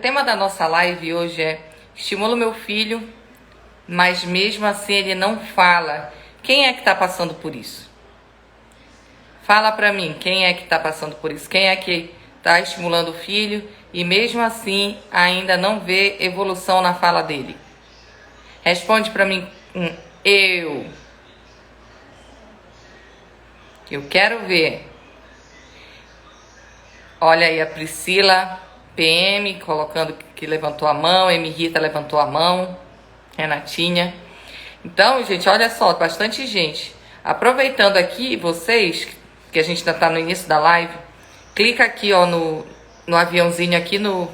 tema da nossa live hoje é: estimulo meu filho, mas mesmo assim ele não fala. Quem é que está passando por isso? Fala pra mim, quem é que está passando por isso? Quem é que está estimulando o filho e mesmo assim ainda não vê evolução na fala dele? Responde pra mim, eu. Eu quero ver. Olha aí a Priscila PM colocando que levantou a mão, M. Rita levantou a mão, Renatinha. Então, gente, olha só, bastante gente. Aproveitando aqui, vocês, que a gente ainda está no início da live, clica aqui ó, no aviãozinho aqui no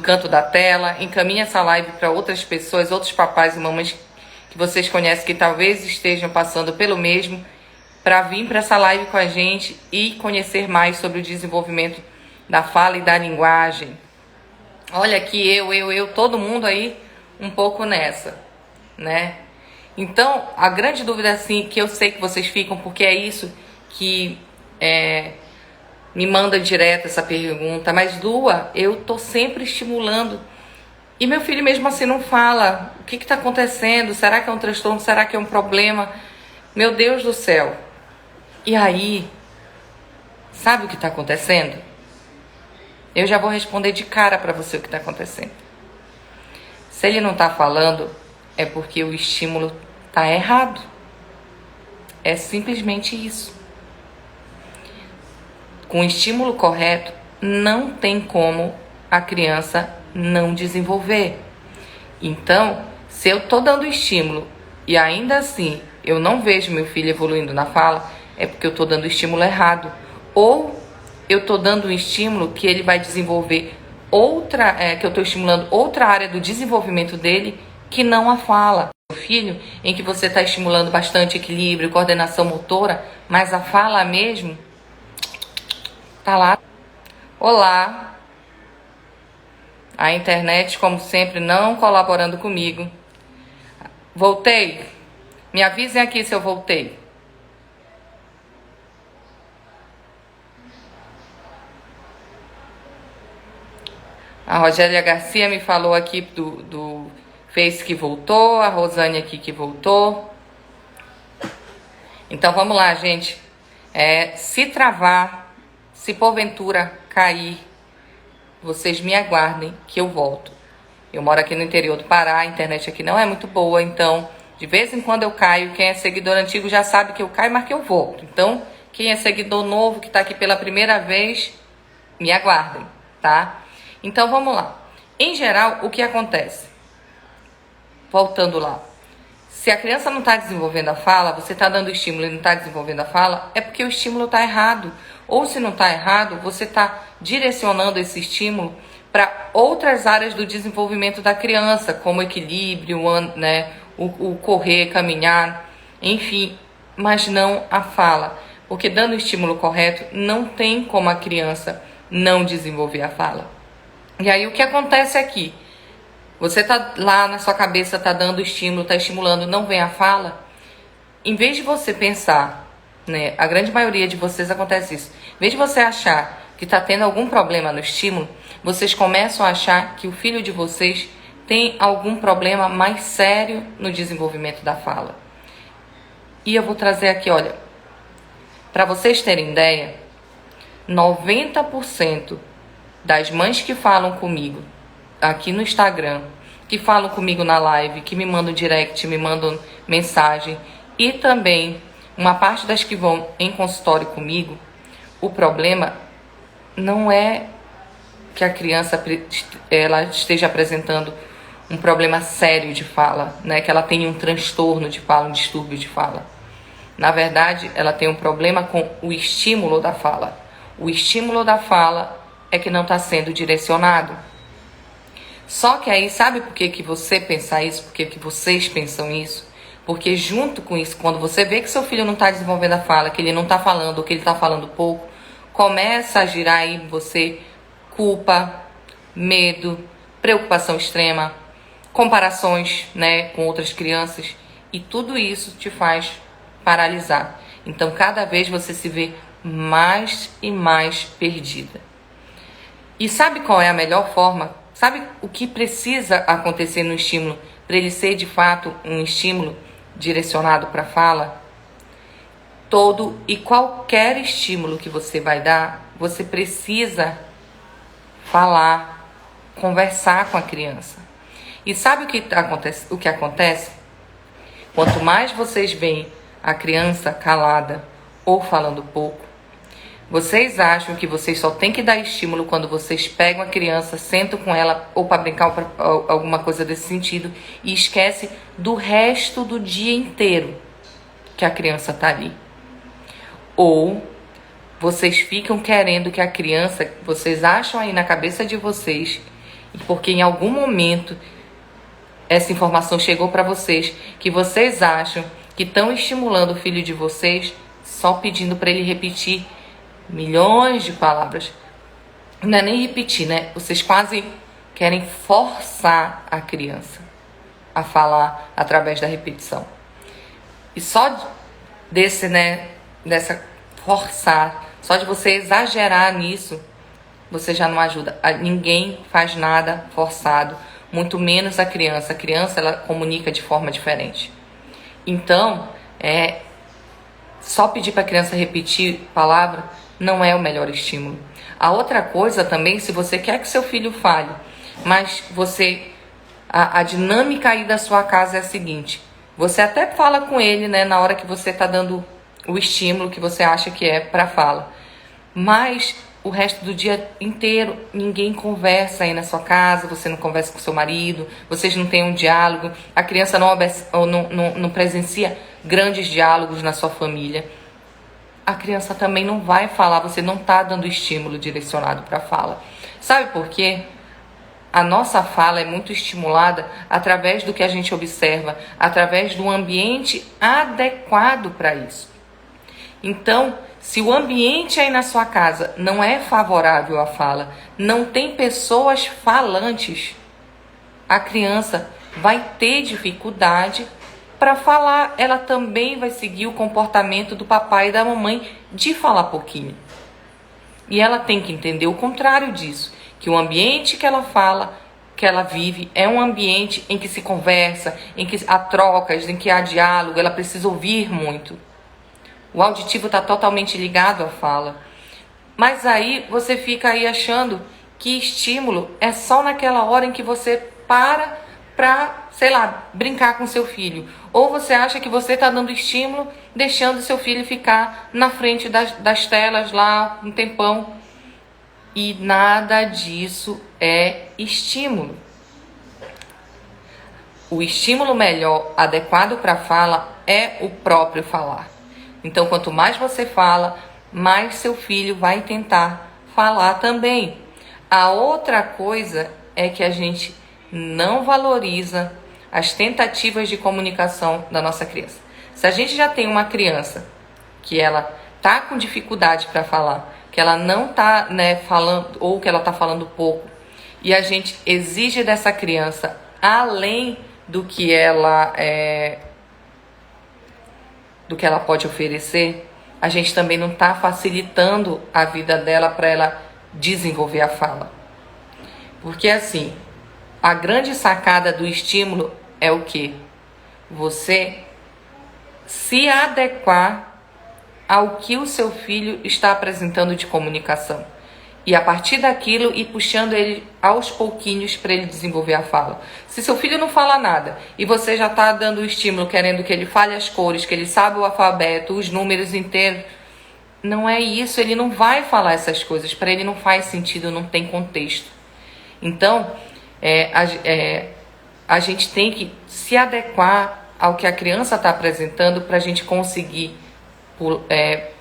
canto da tela, encaminha essa live para outras pessoas, outros papais e mamães que vocês conhecem que talvez estejam passando pelo mesmo, para vir para essa live com a gente e conhecer mais sobre o desenvolvimento da fala e da linguagem. Olha aqui, eu, todo mundo aí um pouco nessa, né? Então, a grande dúvida, assim, que eu sei que vocês ficam, porque é isso que me manda direto essa pergunta, mas Lua, eu tô sempre estimulando e meu filho mesmo assim não fala. O que está acontecendo? Será que é um transtorno? Será que é um problema? Meu Deus do céu. E aí, sabe o que está acontecendo? Eu já vou responder de cara para você o que está acontecendo. Se ele não está falando, é porque o estímulo está errado. É simplesmente isso. Com o estímulo correto, não tem como a criança não desenvolver. Então, se eu estou dando estímulo e ainda assim eu não vejo meu filho evoluindo na fala, é porque eu estou dando estímulo errado. Ou eu estou dando um estímulo que ele vai desenvolver que eu estou estimulando outra área do desenvolvimento dele que não a fala. O filho, em que você está estimulando bastante equilíbrio, coordenação motora, mas a fala mesmo tá lá. Olá. A internet, como sempre, não colaborando comigo. Voltei. Me avisem aqui se eu voltei. A Rogéria Garcia me falou aqui do Face que voltou. A Rosane aqui que voltou. Então vamos lá, gente. Se travar, se porventura cair, vocês me aguardem que eu volto. Eu moro aqui no interior do Pará, a internet aqui não é muito boa, então de vez em quando eu caio. Quem é seguidor antigo já sabe que eu caio, mas que eu volto. Então, quem é seguidor novo, que está aqui pela primeira vez, me aguardem, tá? Então, vamos lá. Em geral, o que acontece? Voltando lá. Se a criança não está desenvolvendo a fala, você está dando estímulo e não está desenvolvendo a fala, é porque o estímulo está errado. Ou se não está errado, você está direcionando esse estímulo para outras áreas do desenvolvimento da criança, como equilíbrio, né, o correr, caminhar, enfim, mas não a fala. Porque dando o estímulo correto, não tem como a criança não desenvolver a fala. E aí o que acontece aqui? Você tá lá na sua cabeça, tá dando estímulo, tá estimulando, não vem a fala. Em vez de você pensar, né, a grande maioria de vocês acontece isso. Em vez de você achar que tá tendo algum problema no estímulo, vocês começam a achar que o filho de vocês tem algum problema mais sério no desenvolvimento da fala. E eu vou trazer aqui, olha, para vocês terem ideia, 90% das mães que falam comigo aqui no Instagram, que falam comigo na live, que me mandam direct, me mandam mensagem, e também uma parte das que vão em consultório comigo, o problema não é que a criança ela esteja apresentando um problema sério de fala, né? Que ela tenha um transtorno de fala, um distúrbio de fala. Na verdade, ela tem um problema com o estímulo da fala. O estímulo da fala é que não está sendo direcionado. Só que aí, sabe por que você pensa isso? Por que vocês pensam isso? Porque junto com isso, quando você vê que seu filho não está desenvolvendo a fala, que ele não está falando, ou que ele está falando pouco, começa a girar aí em você culpa, medo, preocupação extrema, comparações, né, com outras crianças, e tudo isso te faz paralisar. Então, cada vez você se vê mais e mais perdida. E sabe qual é a melhor forma Sabe o que precisa acontecer no estímulo para ele ser de fato um estímulo direcionado para a fala? Todo e qualquer estímulo que você vai dar, você precisa falar, conversar com a criança. E sabe o que acontece? Quanto mais vocês veem a criança calada ou falando pouco, vocês acham que vocês só tem que dar estímulo quando vocês pegam a criança, sentam com ela ou para brincar ou pra alguma coisa desse sentido e esquece do resto do dia inteiro que a criança está ali. Ou vocês ficam querendo que a criança, vocês acham aí na cabeça de vocês, porque em algum momento essa informação chegou para vocês, que vocês acham que estão estimulando o filho de vocês só pedindo para ele repetir milhões de palavras. Não é nem repetir, né? Vocês quase querem forçar a criança a falar através da repetição. E só dessa forçar, só de você exagerar nisso, você já não ajuda. Ninguém faz nada forçado, muito menos a criança. A criança, ela comunica de forma diferente. Então, só pedir para a criança repetir palavra não é o melhor estímulo. A outra coisa também, se você quer que seu filho fale, mas a dinâmica aí da sua casa é a seguinte: você até fala com ele, né, na hora que você está dando o estímulo que você acha que é para fala, mas o resto do dia inteiro ninguém conversa aí na sua casa, você não conversa com seu marido, vocês não têm um diálogo, a criança não presencia grandes diálogos na sua família. A criança também não vai falar, você não está dando estímulo direcionado para a fala. Sabe por quê? A nossa fala é muito estimulada através do que a gente observa, através do ambiente adequado para isso. Então, se o ambiente aí na sua casa não é favorável à fala, não tem pessoas falantes, a criança vai ter dificuldade para falar. Ela também vai seguir o comportamento do papai e da mamãe de falar pouquinho. E ela tem que entender o contrário disso, que o ambiente que ela fala, que ela vive, é um ambiente em que se conversa, em que há trocas, em que há diálogo, ela precisa ouvir muito. O auditivo está totalmente ligado à fala. Mas aí você fica aí achando que estímulo é só naquela hora em que você para, sei lá, brincar com seu filho. Ou você acha que você está dando estímulo, deixando seu filho ficar na frente das telas lá um tempão. E nada disso é estímulo. O estímulo melhor, adequado para a fala, é o próprio falar. Então, quanto mais você fala, mais seu filho vai tentar falar também. A outra coisa é que a gente não valoriza as tentativas de comunicação da nossa criança. Se a gente já tem uma criança que ela tá com dificuldade para falar, que ela não tá, falando, ou que ela tá falando pouco, e a gente exige dessa criança além do que ela pode oferecer, a gente também não está facilitando a vida dela para ela desenvolver a fala. Porque assim, a grande sacada do estímulo é o quê? Você se adequar ao que o seu filho está apresentando de comunicação. E a partir daquilo ir puxando ele aos pouquinhos para ele desenvolver a fala. Se seu filho não fala nada e você já está dando o estímulo, querendo que ele fale as cores, que ele saiba o alfabeto, os números inteiros, não é isso, ele não vai falar essas coisas, para ele não faz sentido, não tem contexto. Então, a gente tem que se adequar ao que a criança está apresentando para a gente conseguir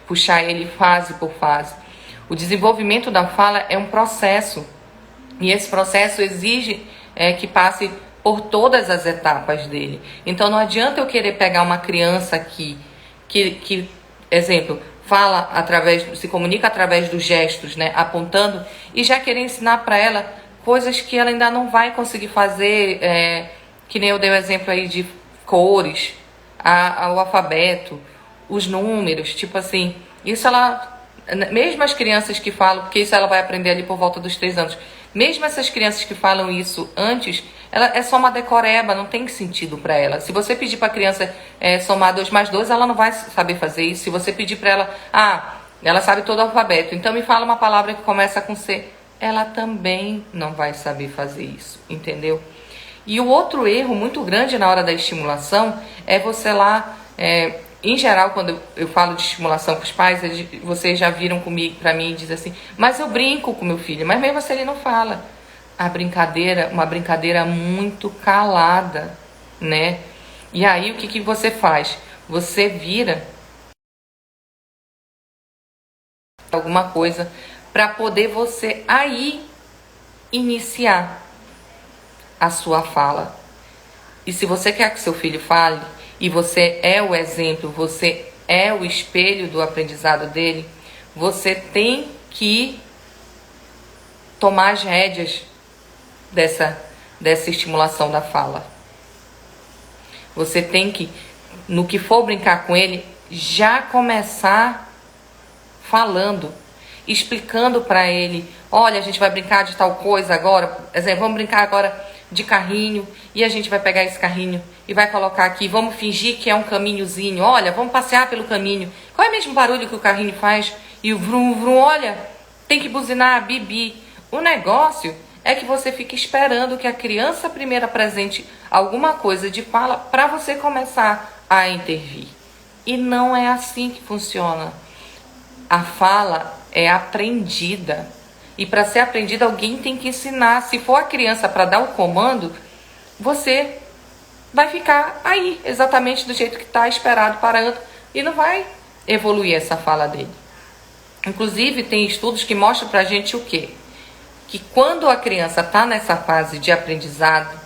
puxar ele fase por fase. O desenvolvimento da fala é um processo, e esse processo exige que passe por todas as etapas dele. Então não adianta eu querer pegar uma criança aqui que exemplo, fala se comunica através dos gestos, né, apontando, e já querer ensinar para ela coisas que ela ainda não vai conseguir fazer, que nem eu dei o exemplo aí de cores, o alfabeto, os números, tipo assim, isso ela... Mesmo as crianças que falam, porque isso ela vai aprender ali por volta dos 3 anos. Mesmo essas crianças que falam isso antes, ela é só uma decoreba, não tem sentido para ela. Se você pedir para a criança somar 2 mais 2, ela não vai saber fazer isso. Se você pedir para ela, ela sabe todo o alfabeto, então me fala uma palavra que começa com C, ela também não vai saber fazer isso, entendeu? E o outro erro muito grande na hora da estimulação é você lá, em geral, quando eu falo de estimulação com os pais, vocês já viram comigo, para mim, e dizem assim, mas eu brinco com meu filho, mas mesmo assim ele não fala. A brincadeira, uma brincadeira muito calada, né? E aí o que você faz? Você vira alguma coisa para poder você aí iniciar a sua fala. E se você quer que seu filho fale, e você é o exemplo, você é o espelho do aprendizado dele, você tem que tomar as rédeas dessa estimulação da fala. Você tem que, no que for brincar com ele, já começar falando, explicando para ele, olha, a gente vai brincar de tal coisa agora, exemplo, vamos brincar agora de carrinho, e a gente vai pegar esse carrinho e vai colocar aqui, vamos fingir que é um caminhozinho, olha, vamos passear pelo caminho. Qual é o mesmo barulho que o carrinho faz? E o vrum, vrum, olha, tem que buzinar, bibi. O negócio é que você fica esperando que a criança primeiro apresente alguma coisa de fala para você começar a intervir. E não é assim que funciona. A fala é aprendida. E para ser aprendida, alguém tem que ensinar. Se for a criança para dar o comando, você vai ficar aí, exatamente do jeito que está esperado, parando, e não vai evoluir essa fala dele. Inclusive, tem estudos que mostram para a gente o quê? Que quando a criança está nessa fase de aprendizado,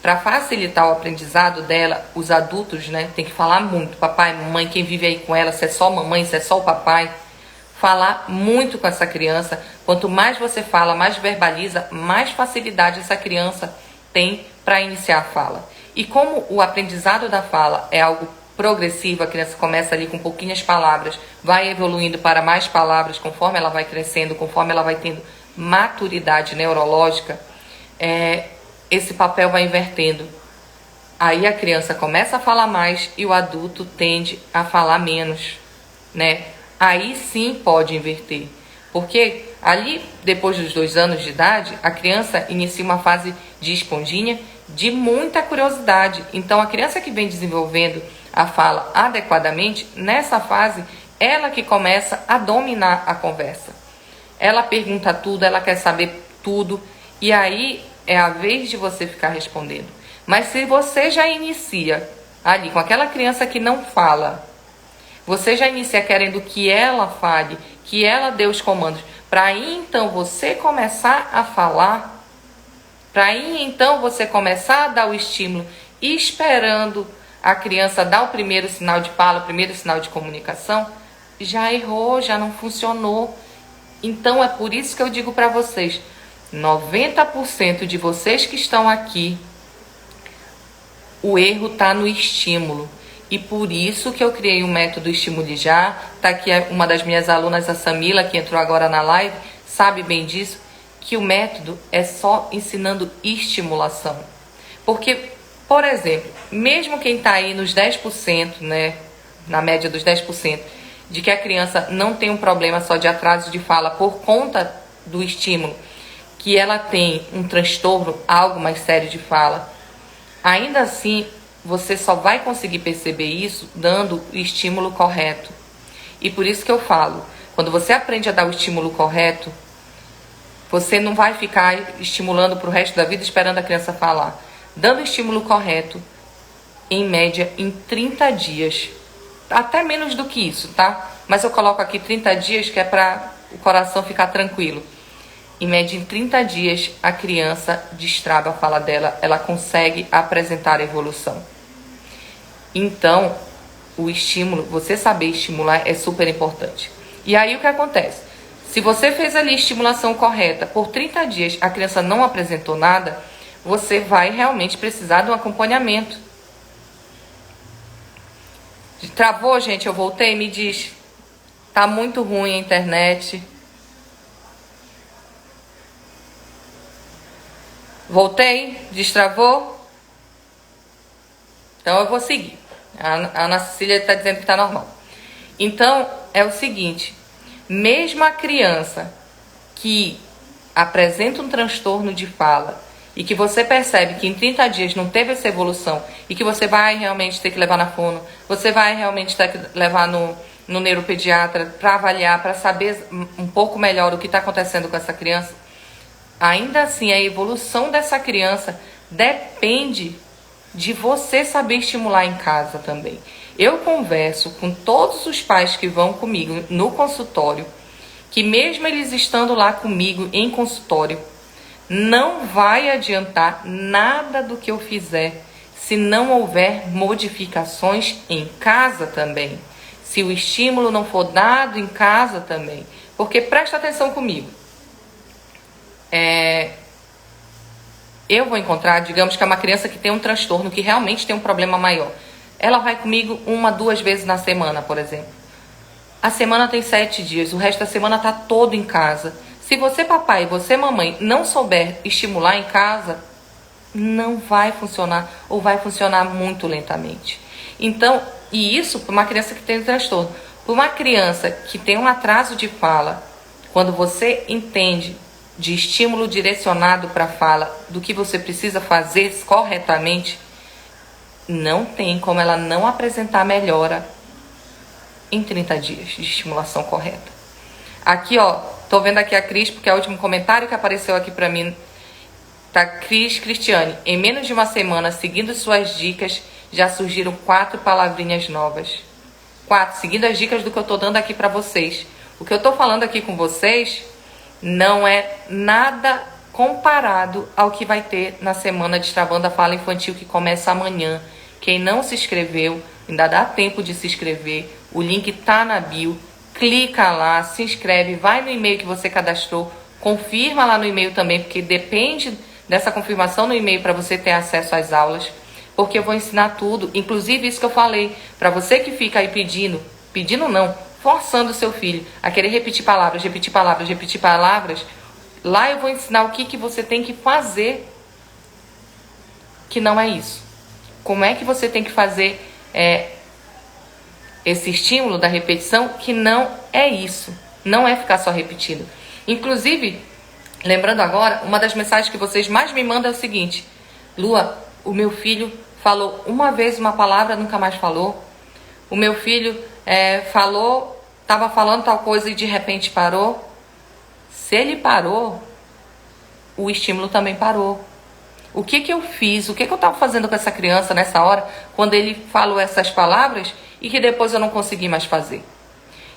para facilitar o aprendizado dela, os adultos, né, tem que falar muito, papai, mamãe, quem vive aí com ela, se é só mamãe, se é só o papai, falar muito com essa criança. Quanto mais você fala, mais verbaliza, mais facilidade essa criança tem para iniciar a fala. E como o aprendizado da fala é algo progressivo, a criança começa ali com pouquinhas palavras, vai evoluindo para mais palavras conforme ela vai crescendo, conforme ela vai tendo maturidade neurológica, esse papel vai invertendo. Aí a criança começa a falar mais e o adulto tende a falar menos, né? Aí sim pode inverter. Porque ali, depois dos 2 anos de idade, a criança inicia uma fase de esponjinha, de muita curiosidade. Então, a criança que vem desenvolvendo a fala adequadamente, nessa fase, ela que começa a dominar a conversa. Ela pergunta tudo, ela quer saber tudo, e aí é a vez de você ficar respondendo. Mas se você já inicia ali com aquela criança que não fala, você já inicia querendo que ela fale, que ela dê os comandos, para aí então você começar a falar, para aí então você começar a dar o estímulo, esperando a criança dar o primeiro sinal de fala, o primeiro sinal de comunicação, já errou, já não funcionou. Então é por isso que eu digo para vocês, 90% de vocês que estão aqui, o erro está no estímulo. E por isso que eu criei o método Estimule Já. Está aqui uma das minhas alunas, a Samila, que entrou agora na live, sabe bem disso, que o método é só ensinando estimulação. Porque, por exemplo, mesmo quem está aí nos 10%, né, na média dos 10%, de que a criança não tem um problema só de atraso de fala por conta do estímulo, que ela tem um transtorno, algo mais sério de fala, ainda assim, você só vai conseguir perceber isso dando o estímulo correto. E por isso que eu falo, quando você aprende a dar o estímulo correto, você não vai ficar estimulando para o resto da vida esperando a criança falar. Dando o estímulo correto, em média, em 30 dias. Até menos do que isso, tá? Mas eu coloco aqui 30 dias, que é para o coração ficar tranquilo. Em média, em 30 dias, a criança destrava a fala dela, ela consegue apresentar evolução. Então, o estímulo, você saber estimular é super importante. E aí o que acontece? Se você fez ali a estimulação correta, por 30 dias a criança não apresentou nada, você vai realmente precisar de um acompanhamento. Travou, gente? Eu voltei? Me diz. Tá muito ruim a internet. Voltei, destravou. Então eu vou seguir. A Ana Cecília está dizendo que está normal. Então é o seguinte: mesmo a criança que apresenta um transtorno de fala e que você percebe que em 30 dias não teve essa evolução e que você vai realmente ter que levar na fono, você vai realmente ter que levar no neuropediatra para avaliar, para saber um pouco melhor o que está acontecendo com essa criança, ainda assim a evolução dessa criança depende de você saber estimular em casa também. Eu converso com todos os pais que vão comigo no consultório, que mesmo eles estando lá comigo em consultório, não vai adiantar nada do que eu fizer se não houver modificações em casa também. Se o estímulo não for dado em casa também. Porque presta atenção comigo. Eu vou encontrar, digamos que é uma criança que tem um transtorno, que realmente tem um problema maior. Ela vai comigo 1, 2 vezes na semana, por exemplo. A semana tem 7 dias, o resto da semana está todo em casa. Se você, papai, e você, mamãe, não souber estimular em casa, não vai funcionar ou vai funcionar muito lentamente. Então, e isso para uma criança que tem um transtorno. Para uma criança que tem um atraso de fala, quando você entende de estímulo direcionado para a fala, do que você precisa fazer corretamente, não tem como ela não apresentar melhora em 30 dias de estimulação correta. Aqui, ó, tô vendo aqui a Cris, porque é o último comentário que apareceu aqui para mim. Tá, Cristiane, em menos de uma semana, seguindo suas dicas, já surgiram 4 palavrinhas novas. 4, seguindo as dicas do que eu tô dando aqui para vocês. O que eu tô falando aqui com vocês não é nada comparado ao que vai ter na semana Destravando a Fala Infantil, que começa amanhã. Quem não se inscreveu, ainda dá tempo de se inscrever. O link tá na bio. Clica lá, se inscreve, vai no e-mail que você cadastrou, confirma lá no e-mail também, porque depende dessa confirmação no e-mail para você ter acesso às aulas, porque eu vou ensinar tudo, inclusive isso que eu falei, para você que fica aí pedindo não, forçando o seu filho a querer repetir palavras, lá eu vou ensinar o que você tem que fazer, que não é isso. Como é que você tem que fazer esse estímulo da repetição, que não é isso. Não é ficar só repetindo. Inclusive, lembrando agora, uma das mensagens que vocês mais me mandam é o seguinte: Lua, o meu filho falou uma vez uma palavra, nunca mais falou. O meu filho estava falando tal coisa e de repente parou. Se ele parou, o estímulo também parou. O que eu fiz? O que eu estava fazendo com essa criança nessa hora, quando ele falou essas palavras e que depois eu não consegui mais fazer?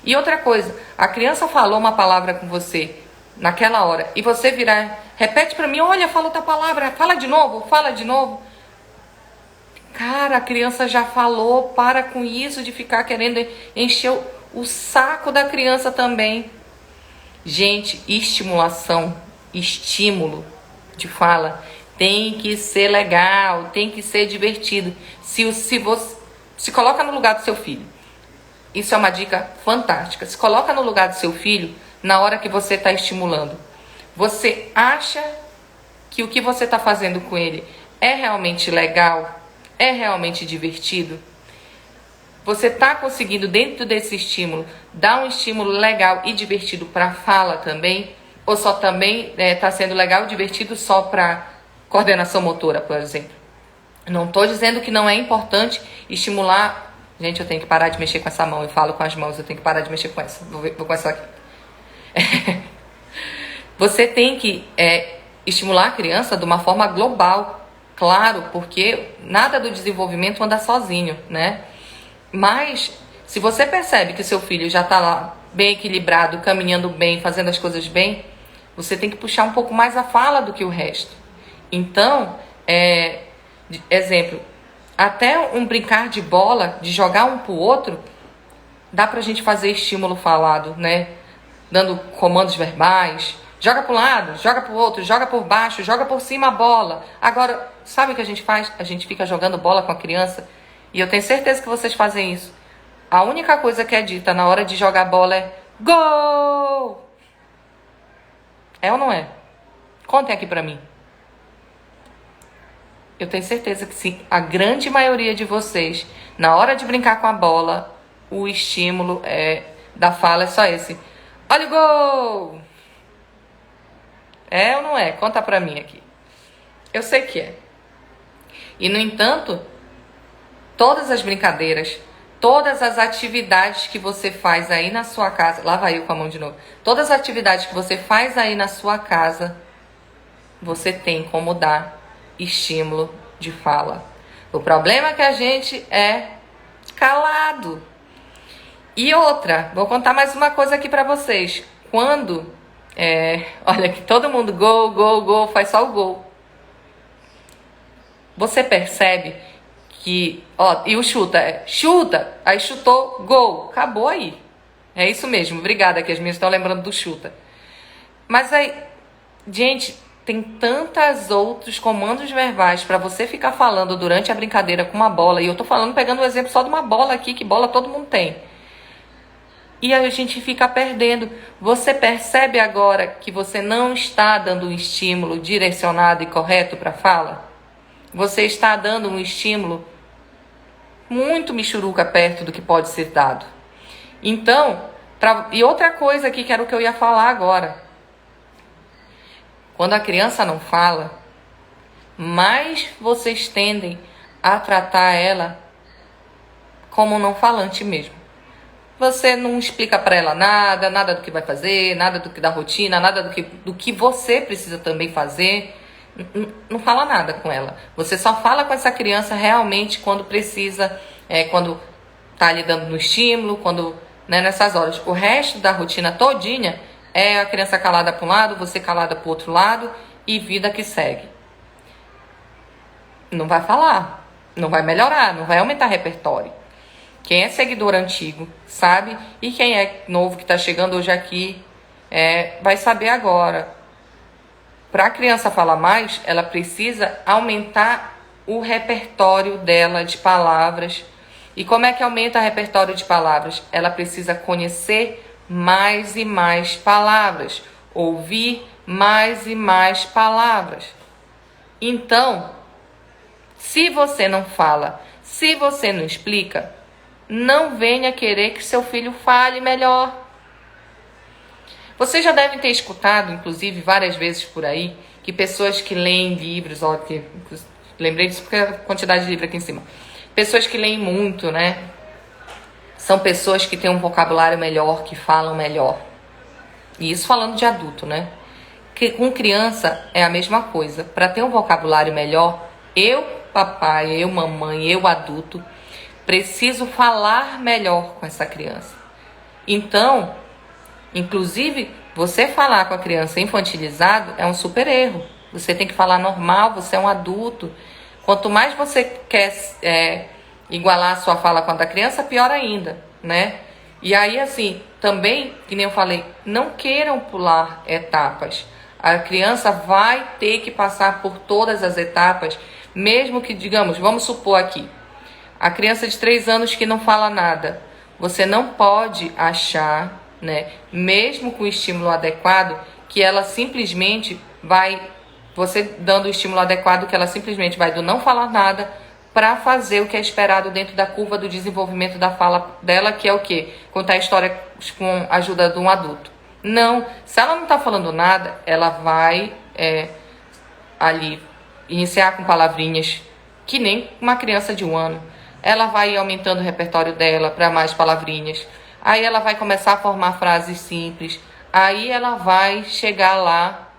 E outra coisa, a criança falou uma palavra com você naquela hora e você virar, repete para mim, olha, fala outra palavra, fala de novo. Cara, a criança já falou, para com isso de ficar querendo encher o saco da criança também. Gente, estímulo de fala tem que ser legal, tem que ser divertido. Se você se coloca no lugar do seu filho. Isso é uma dica fantástica. Se coloca no lugar do seu filho na hora que você está estimulando. Você acha que o que você está fazendo com ele é realmente legal? É realmente divertido? Você está conseguindo, dentro desse estímulo, dar um estímulo legal e divertido para a fala também? Ou só também está sendo legal e divertido só para coordenação motora, por exemplo? Não estou dizendo que não é importante estimular. Gente, eu tenho que parar de mexer com essa mão. Eu falo com as mãos, eu tenho que parar de mexer com essa. Vou com essa aqui. Você tem que estimular a criança de uma forma global, claro, porque nada do desenvolvimento anda sozinho, né? Mas, se você percebe que o seu filho já está lá bem equilibrado, caminhando bem, fazendo as coisas bem, você tem que puxar um pouco mais a fala do que o resto. Então, exemplo, até um brincar de bola, de jogar um pro outro, dá pra gente fazer estímulo falado, né? Dando comandos verbais. Joga pro lado, joga pro outro, joga por baixo, joga por cima a bola. Agora, sabe o que a gente faz? A gente fica jogando bola com a criança. E eu tenho certeza que vocês fazem isso. A única coisa que é dita na hora de jogar bola é gol! É ou não é? Contem aqui pra mim. Eu tenho certeza que sim, a grande maioria de vocês, na hora de brincar com a bola, o estímulo da fala é só esse. Olha o gol! É ou não é? Conta pra mim aqui. Eu sei que é. E, no entanto, todas as brincadeiras, todas as atividades que você faz aí na sua casa... Lá vai eu com a mão de novo. Todas as atividades que você faz aí na sua casa, você tem como dar estímulo de fala. O problema é que a gente é calado. E outra, vou contar mais uma coisa aqui pra vocês. Quando, olha que todo mundo gol, gol, gol, faz só o gol. Você percebe que, e o chuta, aí chutou, gol, acabou aí. É isso mesmo, obrigada que as minhas estão lembrando do chuta. Mas aí, gente, tem tantos outros comandos verbais para você ficar falando durante a brincadeira com uma bola. E eu tô falando, pegando o exemplo só de uma bola aqui, que bola todo mundo tem. E a gente fica perdendo. Você percebe agora que você não está dando um estímulo direcionado e correto para a fala? Você está dando um estímulo muito michuruca perto do que pode ser dado. Então, e outra coisa aqui que era o que eu ia falar agora. Quando a criança não fala, mais vocês tendem a tratar ela como não falante mesmo. Você não explica para ela nada, nada do que vai fazer, nada do que da rotina, nada do que você precisa também fazer. Não fala nada com ela. Você só fala com essa criança realmente quando precisa, quando tá lhe dando no estímulo, quando, nessas horas. O resto da rotina todinha é a criança calada para um lado, você calada para o outro lado e vida que segue. Não vai falar, não vai melhorar, não vai aumentar repertório. Quem é seguidor antigo sabe, e quem é novo que está chegando hoje aqui vai saber agora. Para a criança falar mais, ela precisa aumentar o repertório dela de palavras. E como é que aumenta o repertório de palavras? Ela precisa conhecer mais e mais palavras, ouvir mais e mais palavras. Então, se você não fala, se você não explica, não venha querer que seu filho fale melhor. Vocês já devem ter escutado, inclusive, várias vezes por aí, que pessoas que leem livros, lembrei disso porque a quantidade de livro aqui em cima. Pessoas que leem muito, né? São pessoas que têm um vocabulário melhor, que falam melhor. E isso falando de adulto, né? Que com criança é a mesma coisa. Para ter um vocabulário melhor, eu, papai, eu, mamãe, eu, adulto, preciso falar melhor com essa criança. Então, inclusive, você falar com a criança infantilizado é um super erro. Você tem que falar normal, você é um adulto. Quanto mais você quer igualar a sua fala com a da criança, pior ainda, né? E aí, assim, também, que nem eu falei, não queiram pular etapas. A criança vai ter que passar por todas as etapas, mesmo que, digamos, vamos supor aqui, a criança de 3 anos que não fala nada. Você não pode achar, né, mesmo com o estímulo adequado, que ela simplesmente vai, você dando o estímulo adequado, que ela simplesmente vai do não falar nada para fazer o que é esperado dentro da curva do desenvolvimento da fala dela, que é o quê? Contar histórias com a ajuda de um adulto. Não, se ela não está falando nada, ela vai ali iniciar com palavrinhas, que nem uma criança de 1 ano. Ela vai aumentando o repertório dela para mais palavrinhas. Aí ela vai começar a formar frases simples. Aí ela vai chegar lá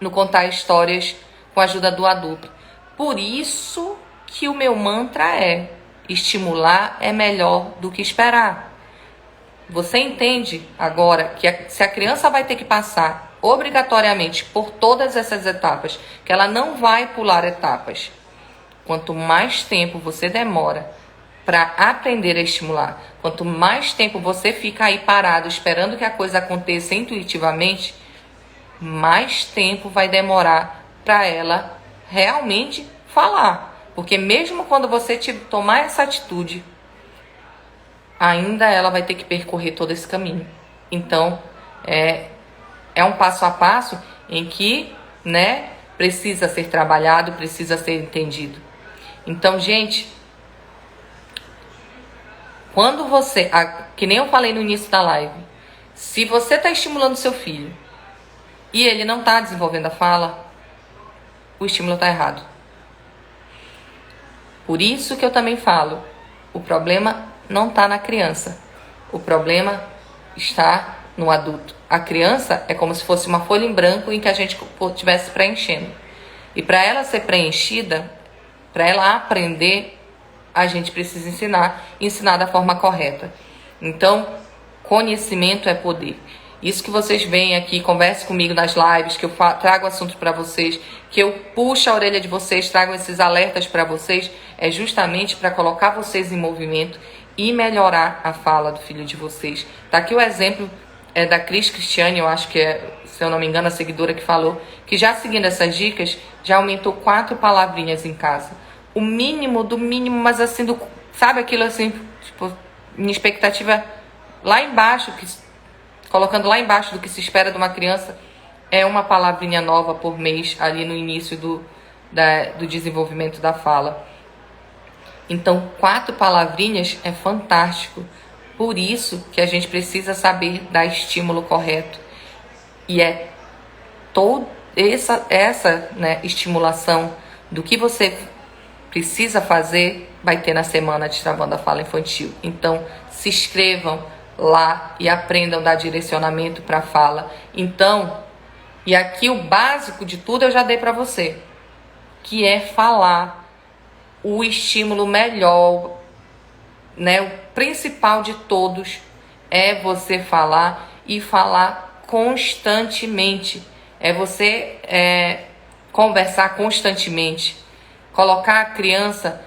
no contar histórias com a ajuda do adulto. Por isso que o meu mantra é: estimular é melhor do que esperar. Você entende agora que se a criança vai ter que passar obrigatoriamente por todas essas etapas, que ela não vai pular etapas. Quanto mais tempo você demora para aprender a estimular, quanto mais tempo você fica aí parado esperando que a coisa aconteça intuitivamente, mais tempo vai demorar para ela realmente falar. Porque mesmo quando você tomar essa atitude, ainda ela vai ter que percorrer todo esse caminho. Então, é um passo a passo em que, né, precisa ser trabalhado, precisa ser entendido. Então, gente, quando você, que nem eu falei no início da live, se você está estimulando seu filho e ele não está desenvolvendo a fala, o estímulo está errado. Por isso que eu também falo, o problema não está na criança, o problema está no adulto. A criança é como se fosse uma folha em branco em que a gente estivesse preenchendo. E para ela ser preenchida, para ela aprender, a gente precisa ensinar da forma correta. Então, conhecimento é poder. Isso que vocês veem aqui, conversem comigo nas lives, que eu trago assuntos para vocês, que eu puxo a orelha de vocês, trago esses alertas para vocês, é justamente para colocar vocês em movimento e melhorar a fala do filho de vocês. Tá aqui o exemplo da Cris Cristiane, eu acho que é, se eu não me engano, a seguidora que falou, que já seguindo essas dicas, já aumentou 4 palavrinhas em casa. O mínimo do mínimo, mas assim, sabe aquilo assim, tipo, minha expectativa lá embaixo, colocando lá embaixo do que se espera de uma criança, é uma palavrinha nova por mês, ali no início do desenvolvimento da fala. Então, 4 palavrinhas é fantástico. Por isso que a gente precisa saber dar estímulo correto. E é toda essa estimulação do que você precisa fazer, vai ter na semana de Destravando a Fala Infantil. Então, se inscrevam lá e aprendam a dar direcionamento para a fala. Então, e aqui o básico de tudo eu já dei para você, que é falar. O estímulo melhor, o principal de todos é você falar e falar constantemente. É você conversar constantemente. Colocar a criança,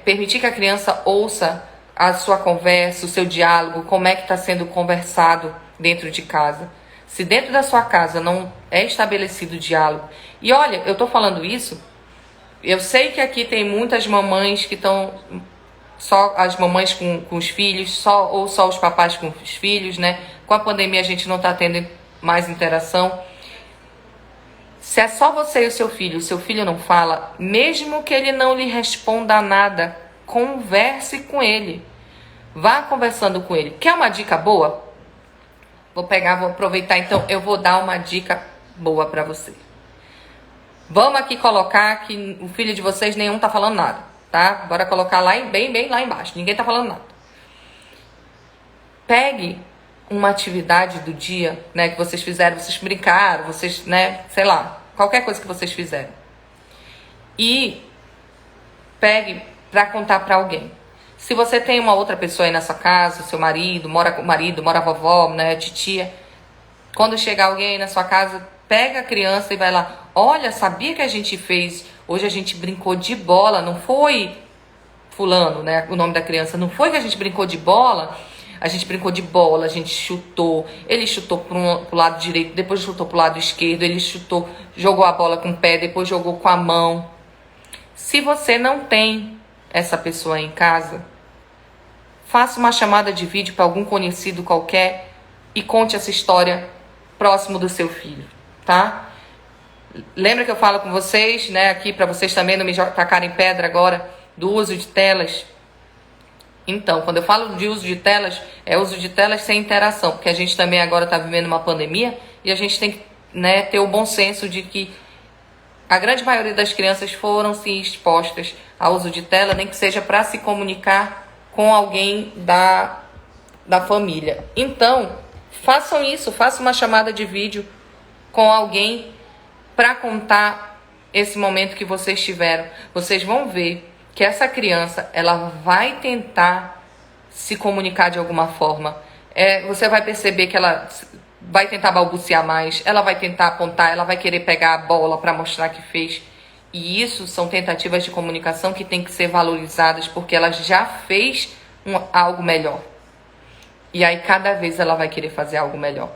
permitir que a criança ouça a sua conversa, o seu diálogo, como é que está sendo conversado dentro de casa. Se dentro da sua casa não é estabelecido o diálogo, e olha, eu estou falando isso, eu sei que aqui tem muitas mamães que estão, só as mamães com os filhos, ou só os papais com os filhos, né? Com a pandemia a gente não está tendo mais interação. Se é só você e o seu filho não fala, mesmo que ele não lhe responda nada, converse com ele. Vá conversando com ele. Quer uma dica boa? Vou aproveitar, então, eu vou dar uma dica boa para você. Vamos aqui colocar que o filho de vocês nenhum tá falando nada, tá? Bora colocar lá bem lá embaixo. Ninguém tá falando nada. Pegue uma atividade do dia, que vocês fizeram, vocês brincaram, vocês, sei lá, qualquer coisa que vocês fizeram. E pegue para contar para alguém. Se você tem uma outra pessoa aí na sua casa, seu marido, mora a vovó, titia, quando chegar alguém aí na sua casa, pega a criança e vai lá. Olha, sabia que a gente fez? Hoje a gente brincou de bola, não foi fulano, o nome da criança. Não foi que a gente brincou de bola? A gente brincou de bola, a gente chutou. Ele chutou pro lado direito, depois chutou pro lado esquerdo. Ele jogou a bola com o pé, depois jogou com a mão. Se você não tem essa pessoa em casa, faça uma chamada de vídeo para algum conhecido qualquer e conte essa história próximo do seu filho, tá? Lembra que eu falo com vocês, aqui para vocês também não me tacarem pedra agora, do uso de telas? Então, quando eu falo de uso de telas, é uso de telas sem interação, porque a gente também agora está vivendo uma pandemia e a gente tem que ter o bom senso de que a grande maioria das crianças foram sim expostas ao uso de tela, nem que seja para se comunicar com alguém da família. Então, façam isso, façam uma chamada de vídeo com alguém para contar esse momento que vocês tiveram. Vocês vão ver que essa criança, ela vai tentar se comunicar de alguma forma. Você vai perceber que ela vai tentar balbuciar mais, ela vai tentar apontar, ela vai querer pegar a bola para mostrar que fez. E isso são tentativas de comunicação que tem que ser valorizadas, porque ela já fez algo melhor. E aí cada vez ela vai querer fazer algo melhor.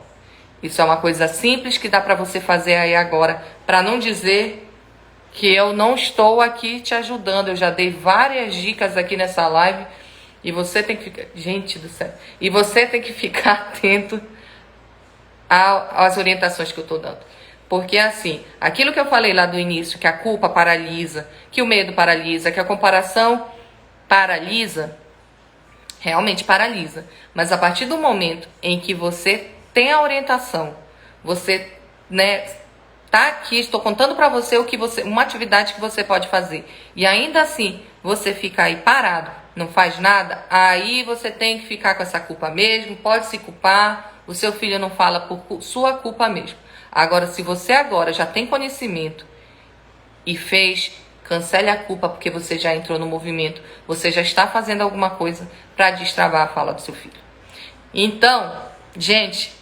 Isso é uma coisa simples que dá para você fazer aí agora, para não dizer que eu não estou aqui te ajudando. Eu já dei várias dicas aqui nessa live e você tem que ficar... Gente do céu! E você tem que ficar atento às orientações que eu estou dando. Porque assim, aquilo que eu falei lá do início, que a culpa paralisa, que o medo paralisa, que a comparação paralisa, realmente paralisa. Mas a partir do momento em que você tem a orientação, você, né, tá aqui, estou contando para você uma atividade que você pode fazer, e ainda assim você fica aí parado, não faz nada, aí você tem que ficar com essa culpa mesmo, pode se culpar, o seu filho não fala por sua culpa mesmo. Agora, se você agora já tem conhecimento e fez, cancele a culpa, porque você já entrou no movimento, você já está fazendo alguma coisa para destravar a fala do seu filho. Então, gente,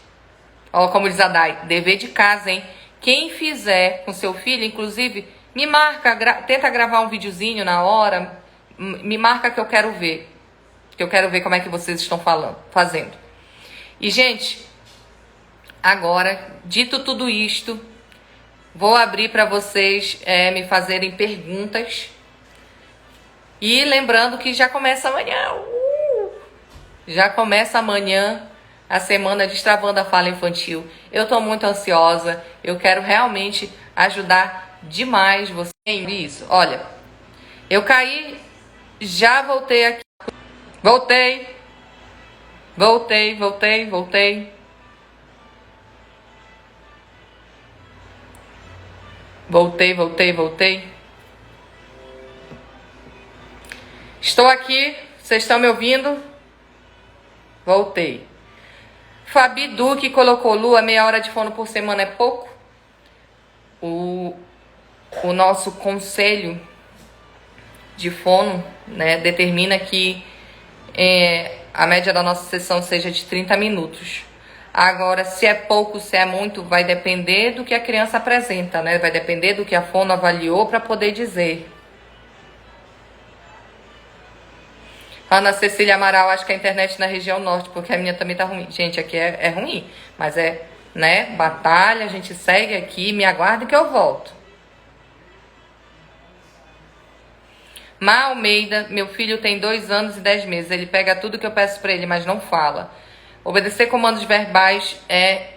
ó, como diz a Dai, dever de casa, hein? Quem fizer com seu filho, inclusive, me marca, tenta gravar um videozinho na hora, me marca que eu quero ver. Que eu quero ver como é que vocês estão fazendo. E, gente, agora, dito tudo isto, vou abrir para vocês me fazerem perguntas. E lembrando que já começa amanhã. Já começa amanhã a semana Destravando a Fala Infantil. Eu estou muito ansiosa. Eu quero realmente ajudar demais você em isso. Olha, eu caí, já voltei aqui. Voltei. Voltei. Estou aqui, vocês estão me ouvindo? Voltei. Fabi Duque colocou: Lua, meia hora de fono por semana é pouco? O nosso conselho de fono, né, determina que a média da nossa sessão seja de 30 minutos. Agora, se é pouco, se é muito, vai depender do que a criança apresenta, né? Vai depender do que a fono avaliou para poder dizer. Ana Cecília Amaral, acho que a internet na região norte, porque a minha também tá ruim. Gente, aqui é ruim, mas né, batalha, a gente segue aqui, me aguarde que eu volto. Má Almeida, meu filho tem 2 anos e 10 meses, ele pega tudo que eu peço para ele, mas não fala. Obedecer comandos verbais é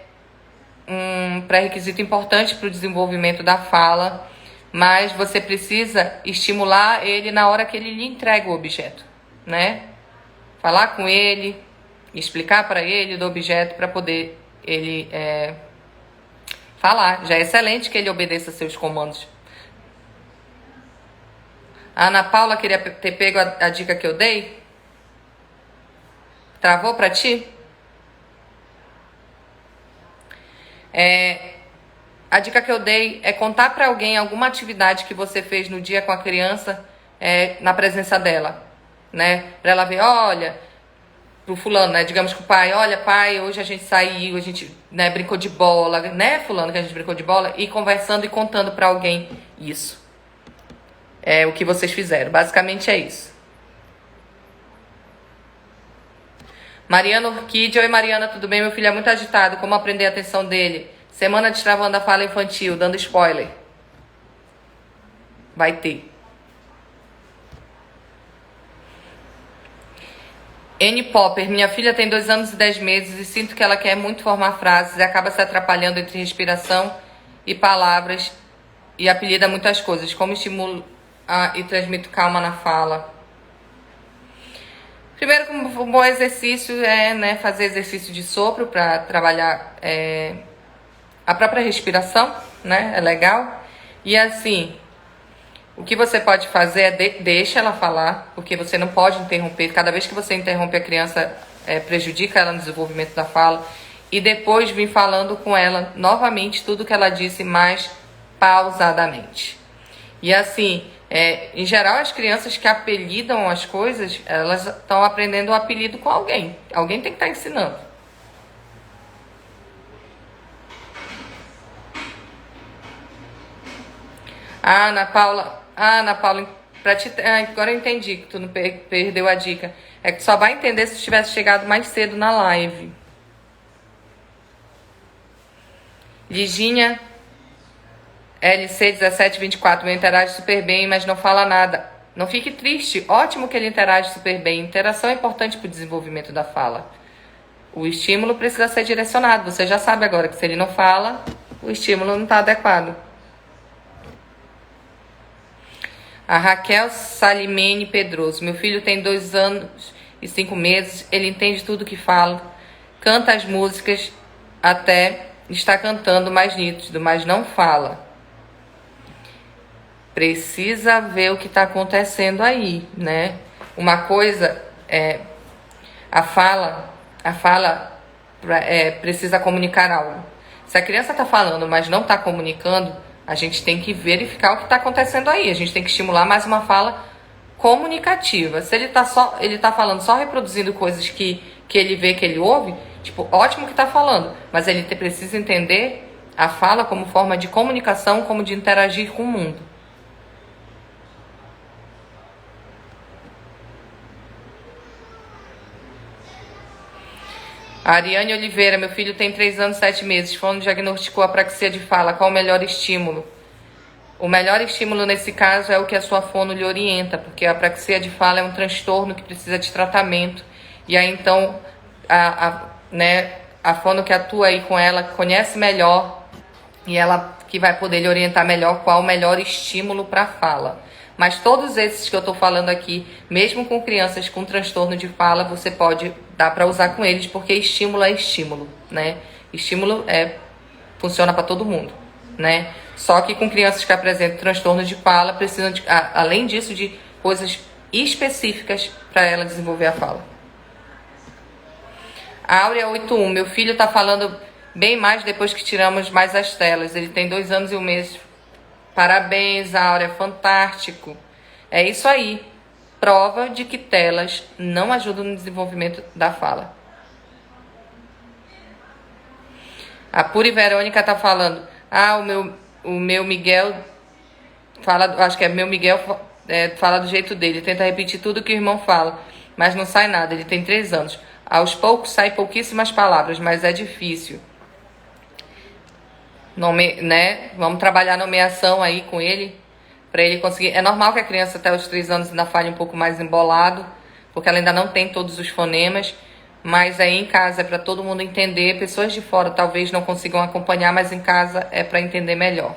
um pré-requisito importante para o desenvolvimento da fala, mas você precisa estimular ele na hora que ele lhe entrega o objeto, né? Falar com ele, explicar para ele do objeto para poder ele falar. Já é excelente que ele obedeça seus comandos. A Ana Paula queria ter pego a dica que eu dei? Travou para ti? A dica que eu dei é contar para alguém alguma atividade que você fez no dia com a criança na presença dela, né? Para ela ver, olha, pro fulano, né? Digamos que o pai, olha, pai, hoje a gente saiu, a gente, né, brincou de bola, né, fulano, que a gente brincou de bola, e conversando e contando para alguém isso. É o que vocês fizeram. Basicamente é isso. Mariana Orquídea. Oi, Mariana, tudo bem? Meu filho é muito agitado. Como aprender a atenção dele? Semana Destravando a Fala Infantil. Dando spoiler. Vai ter. N. Popper. Minha filha tem 2 anos e 10 meses e sinto que ela quer muito formar frases e acaba se atrapalhando entre respiração e palavras e apelida muitas coisas. Como estimulo e transmito calma na fala? Primeiro, um bom exercício é, né, fazer exercício de sopro para trabalhar a própria respiração, né? É legal. E assim, o que você pode fazer é deixa ela falar, porque você não pode interromper. Cada vez que você interrompe a criança, prejudica ela no desenvolvimento da fala. E depois vir falando com ela novamente tudo que ela disse, mais pausadamente. E assim, em geral, as crianças que apelidam as coisas, elas estão aprendendo o apelido com alguém. Alguém tem que estar ensinando. Ana Paula, agora eu entendi que tu não perdeu a dica. É que só vai entender se tivesse chegado mais cedo na live. Liginha LC1724, meu interage super bem, mas não fala nada. Não fique triste, ótimo que ele interage super bem. Interação é importante para o desenvolvimento da fala. O estímulo precisa ser direcionado. Você já sabe agora que se ele não fala, o estímulo não está adequado. A Raquel Salimene Pedroso. Meu filho tem 2 anos e 5 meses. Ele entende tudo que fala. Canta as músicas, até está cantando mais nítido, mas não fala. Precisa ver o que está acontecendo aí, né? Uma coisa é a fala precisa comunicar algo. Se a criança está falando, mas não está comunicando, a gente tem que verificar o que está acontecendo aí. A gente tem que estimular mais uma fala comunicativa. Se ele tá falando só reproduzindo coisas que ele vê, que ele ouve, tipo, ótimo que está falando, mas ele precisa entender a fala como forma de comunicação, como de interagir com o mundo. A Ariane Oliveira, meu filho tem 3 anos e 7 meses. Fono diagnosticou apraxia de fala. Qual o melhor estímulo? O melhor estímulo nesse caso é o que a sua fono lhe orienta, porque a apraxia de fala é um transtorno que precisa de tratamento. E aí então a fono que atua aí com ela conhece melhor e ela que vai poder lhe orientar melhor qual o melhor estímulo para a fala. Mas todos esses que eu estou falando aqui, mesmo com crianças com transtorno de fala, você pode dar para usar com eles, porque estímulo é estímulo, né? Estímulo funciona para todo mundo, né? Só que com crianças que apresentam transtorno de fala, precisam, além disso, de coisas específicas para ela desenvolver a fala. A Áurea 81, meu filho está falando bem mais depois que tiramos mais as telas. Ele tem 2 anos e 1 mês. Parabéns, Áurea, fantástico. É isso aí. Prova de que telas não ajudam no desenvolvimento da fala. A Puri Verônica tá falando. O meu Miguel fala, acho que é meu Miguel fala do jeito dele. Tenta repetir tudo que o irmão fala, mas não sai nada. Ele tem 3 anos. Aos poucos saem pouquíssimas palavras, mas é difícil. Vamos trabalhar a nomeação aí com ele, para ele conseguir. É normal que a criança até os 3 anos ainda fale um pouco mais embolado, porque ela ainda não tem todos os fonemas, mas aí em casa é para todo mundo entender. Pessoas de fora talvez não consigam acompanhar, mas em casa é para entender melhor.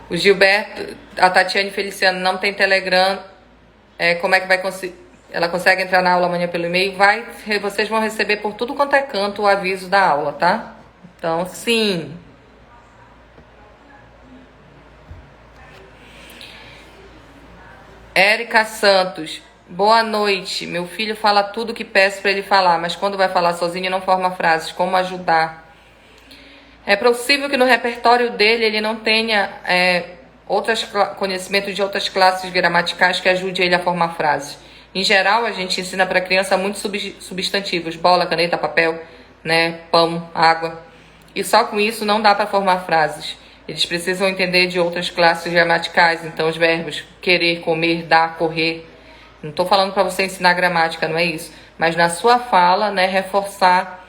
O Gilberto, a Tatiane Feliciano não tem Telegram. Como é que vai conseguir? Ela consegue entrar na aula amanhã pelo e-mail? Vocês vão receber por tudo quanto é canto o aviso da aula, tá? Então, sim. Érica Santos, boa noite. Meu filho fala tudo que peço para ele falar, mas quando vai falar sozinho não forma frases. Como ajudar? É possível que no repertório dele ele não tenha conhecimento de outras classes gramaticais que ajude ele a formar frases. Em geral, a gente ensina para a criança muitos substantivos, bola, caneta, papel, né, pão, água. E só com isso não dá para formar frases. Eles precisam entender de outras classes gramaticais, então os verbos querer, comer, dar, correr. Não estou falando para você ensinar gramática, não é isso. Mas na sua fala, né, reforçar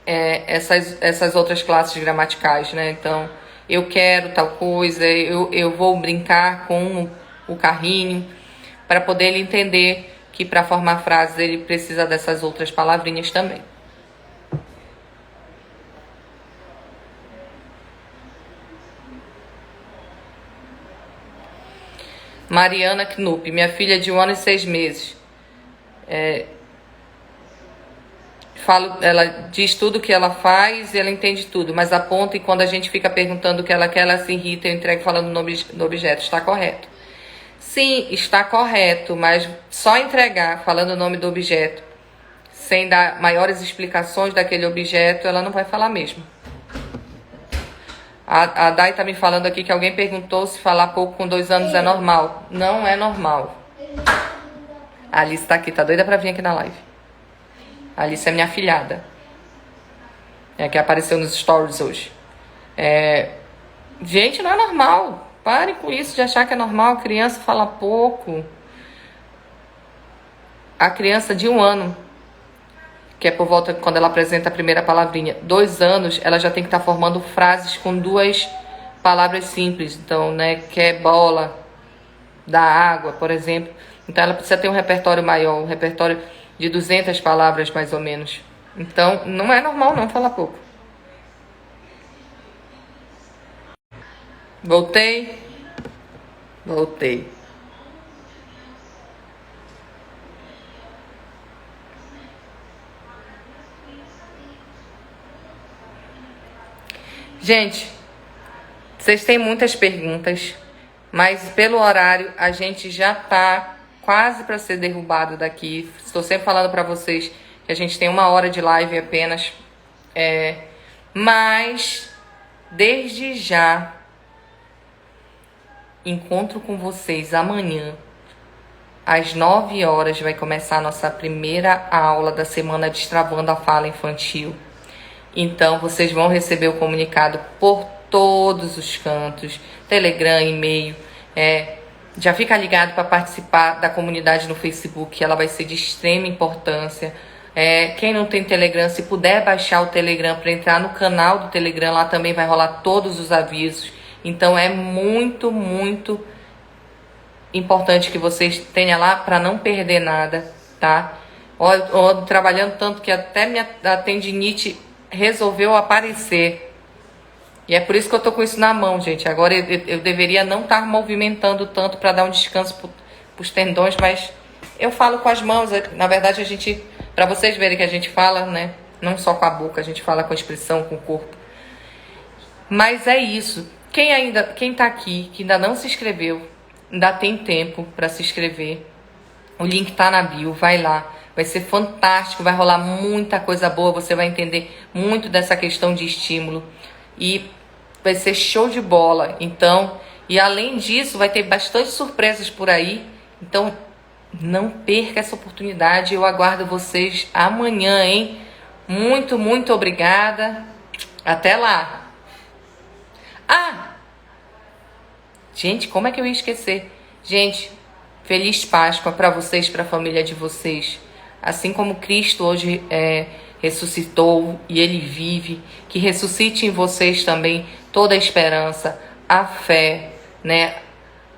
essas outras classes gramaticais, né? Então, eu quero tal coisa, eu vou brincar com o carrinho, para poder ele entender que para formar frases ele precisa dessas outras palavrinhas também. Mariana Knupp, minha filha de 1 ano e 6 meses. Ela diz tudo que ela faz e ela entende tudo, mas aponta, e quando a gente fica perguntando o que ela quer, ela se irrita e entrega falando no objeto. Está correto? Sim, está correto, mas só entregar falando o nome do objeto, sem dar maiores explicações daquele objeto, ela não vai falar mesmo. A Dai está me falando aqui que alguém perguntou se falar pouco com 2 anos é normal. Não é normal. A Alice está aqui, tá doida para vir aqui na live. A Alice é minha afilhada. Que apareceu nos stories hoje. Gente, não é normal. Parem com isso de achar que é normal. A criança fala pouco. A criança de 1 ano, que é por volta quando ela apresenta a primeira palavrinha, 2 anos, ela já tem que estar formando frases com 2 palavras simples. Então, né, quer bola, dá água, por exemplo. Então, ela precisa ter um repertório maior, um repertório de 200 palavras mais ou menos. Então, não é normal não falar pouco. Voltei. Gente, vocês têm muitas perguntas, mas pelo horário a gente já tá quase para ser derrubado daqui. Estou sempre falando para vocês que a gente tem 1 hora de live apenas. Mas desde já encontro com vocês amanhã às 9 horas. Vai começar a nossa primeira aula da semana Destravando a Fala Infantil. Então vocês vão receber o comunicado por todos os cantos, Telegram, e-mail. Já fica ligado para participar da comunidade no Facebook, ela vai ser de extrema importância. Quem não tem Telegram, se puder baixar o Telegram para entrar no canal do Telegram, lá também vai rolar todos os avisos. Então é muito, muito importante que vocês tenham lá para não perder nada, tá? Trabalhando tanto que até a tendinite resolveu aparecer. E é por isso que eu tô com isso na mão, gente. Agora eu deveria não estar movimentando tanto para dar um descanso pros tendões, mas eu falo com as mãos. Na verdade, a gente, para vocês verem que a gente fala, né? Não só com a boca, a gente fala com a expressão, com o corpo. Mas é isso. Quem tá aqui, que ainda não se inscreveu, ainda tem tempo para se inscrever. O link tá na bio, vai lá. Vai ser fantástico, vai rolar muita coisa boa, você vai entender muito dessa questão de estímulo. E vai ser show de bola. Então, e além disso, vai ter bastante surpresas por aí. Então, não perca essa oportunidade. Eu aguardo vocês amanhã, hein? Muito, muito obrigada. Até lá. Gente, como é que eu ia esquecer? Gente, feliz Páscoa para vocês, para a família de vocês. Assim como Cristo hoje ressuscitou e Ele vive, que ressuscite em vocês também toda a esperança, a fé, né?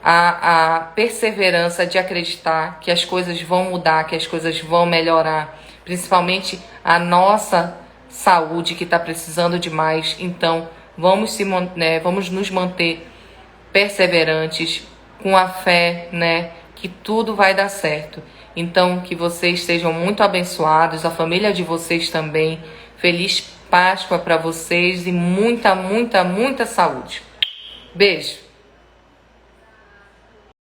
A perseverança de acreditar que as coisas vão mudar, que as coisas vão melhorar, principalmente a nossa saúde que está precisando demais. Então, vamos nos manter perseverantes, com a fé, né? Que tudo vai dar certo. Então, que vocês sejam muito abençoados, a família de vocês também. Feliz Páscoa para vocês e muita, muita, muita saúde. Beijo.